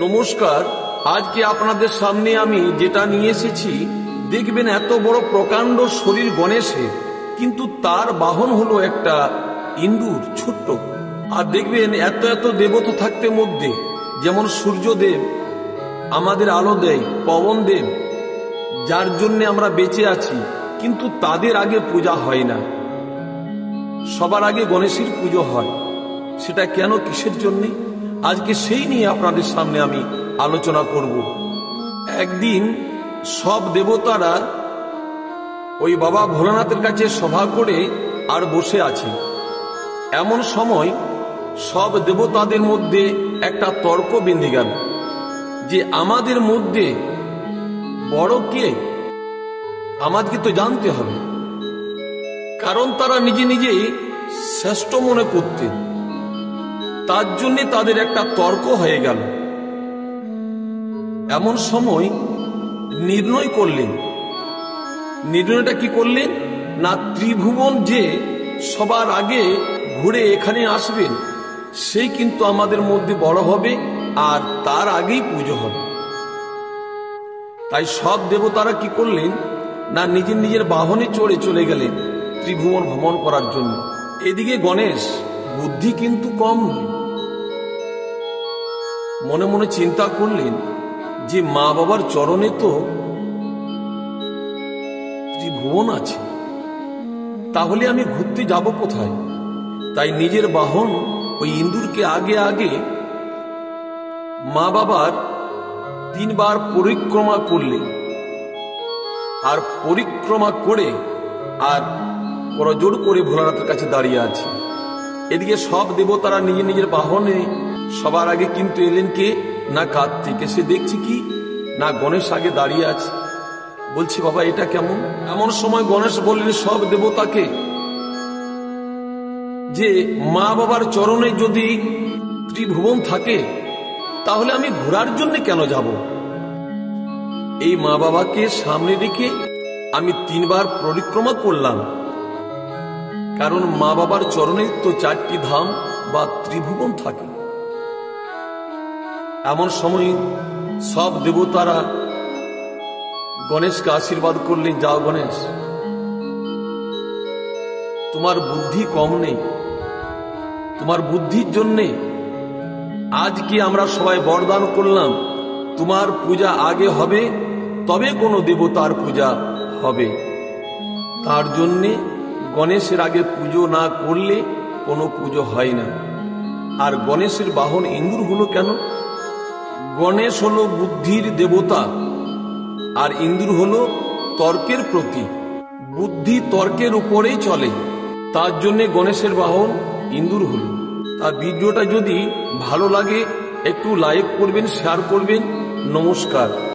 নমস্কার। আজকে আপনাদের সামনে আমি যেটা নিয়ে এসেছি, দেখবেন এত বড় প্রকাণ্ড শরীর গণেশের, কিন্তু তার বাহন হলো একটা ইন্দুর, ছোট্ট। আর দেখবেন এত এত দেবতা থাকতে মধ্যে, যেমন সূর্যদেব আমাদের আলো দেয়, পবন দেব যার জন্য আমরা বেঁচে আছি, কিন্তু তাদের আগে পূজা হয় না। সবার আগে গণেশের পুজো হয়। সেটা কেন, কিসের জন্য, আজকে সেই নিয়ে আপনাদের সামনে আমি আলোচনা করব। একদিন সব দেবতারা ওই বাবা ভোলানাথের কাছে সভা করে আর বসে আছে। এমন সময় সব দেবতাদের মধ্যে একটা তর্ক বেঁধে গেল যে আমাদের মধ্যে বড় কে, আমাদেরকে তো জানতে হবে। কারণ তারা নিজে নিজেই শ্রেষ্ঠ মনে করতেন। তার জন্য তাদের একটা তর্ক হয়ে গেল। এমন সময় নির্ণয় করলেন। নির্ণয়টা কি করলেন না, ত্রিভুবন যে সবার আগে ঘুরে এখানে আসবেন, সেই কিন্তু আমাদের মধ্যে বড় হবে, আর তার আগেই পুজো হবে। তাই সব দেবতারা কি করলেন না, নিজের নিজের বাহনে চড়ে চলে গেলেন ত্রিভুবন ভ্রমণ করার জন্য। এদিকে গণেশ বুদ্ধি কিন্তু কম নয়। মনে মনে চিন্তা করলেন যে মা বাবার চরণে তো ত্রিভুবন আছে, তাহলে আমি ঘুরতে যাব কোথায়? তাই নিজের বাহন ওই ইন্দুরকে আগে আগে মা বাবার 3 বার পরিক্রমা করলেন। আর পরিক্রমা করে আর করজোড় করে ভোলানাথের কাছে দাঁড়িয়ে আছে। এদিকে সব দেবতারা নিজের নিজের বাহনে সবার আগে কিন্তু এলেন কে না, কার্তিক। এসে দেখছি কি না, গণেশ আগে দাঁড়িয়ে আছে। বলছি বাবা এটা কেমন? এমন সময় গণেশ বললেন সব দেবতাকে যে মা বাবার চরণে যদি ত্রিভুবন থাকে, তাহলে আমি ঘোরার জন্য কেন যাব? এই মা বাবাকে সামনে রেখে আমি 3 বার পরিক্রমা করলাম। কারণ মা বাবার চরণে তো 4টি ধাম বা ত্রিভুবন থাকে। এমন সময় সব দেবতারা গণেশকে আশীর্বাদ করলেন, যাও গণেশ, তোমার বুদ্ধি কম নেই। তোমার বুদ্ধির জন্যে আজকে আমরা সবাই বরদান করলাম, তোমার পূজা আগে হবে, তবে কোনো দেবতার পূজা হবে। তার জন্যে গণেশের আগে পুজো না করলে কোনো পুজো হয় না। আর গণেশের বাহন ইন্দুর হলো কেন? গণেশ হলো বুদ্ধির দেবতা, আর ইন্দুর হলো তর্কের প্রতীক। বুদ্ধি তর্কের উপরেই চলে, তার জন্য গণেশের বাহন ইন্দুর হলো। তার ভিডিওটা যদি ভালো লাগে একটু লাইক করবেন, শেয়ার করবেন। নমস্কার।